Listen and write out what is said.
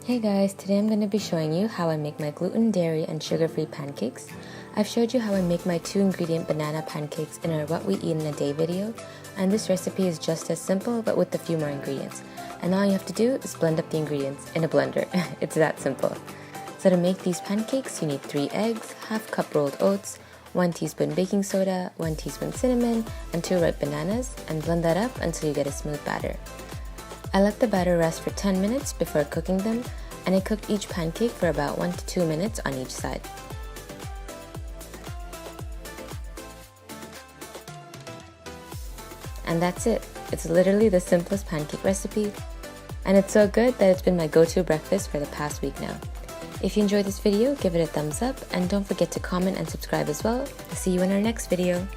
Hey guys, today I'm going to be showing you how I make my gluten, dairy, and sugar-free pancakes. I've showed you how I make my 2-ingredient banana pancakes in our What We Eat in a Day video, and this recipe is just as simple but with a few more ingredients. And all you have to do is blend up the ingredients in a blender. It's that simple. So to make these pancakes, you need 3 eggs, half cup rolled oats, 1 teaspoon baking soda, 1 teaspoon cinnamon, and 2 ripe bananas, and blend that up until you get a smooth batter. I let the batter rest for 10 minutes before cooking them, and I cooked each pancake for about 1 to 2 minutes on each side. And that's it. It's literally the simplest pancake recipe, and it's so good that it's been my go-to breakfast for the past week now. If you enjoyed this video, give it a thumbs up, and don't forget to comment and subscribe as well. See you in our next video.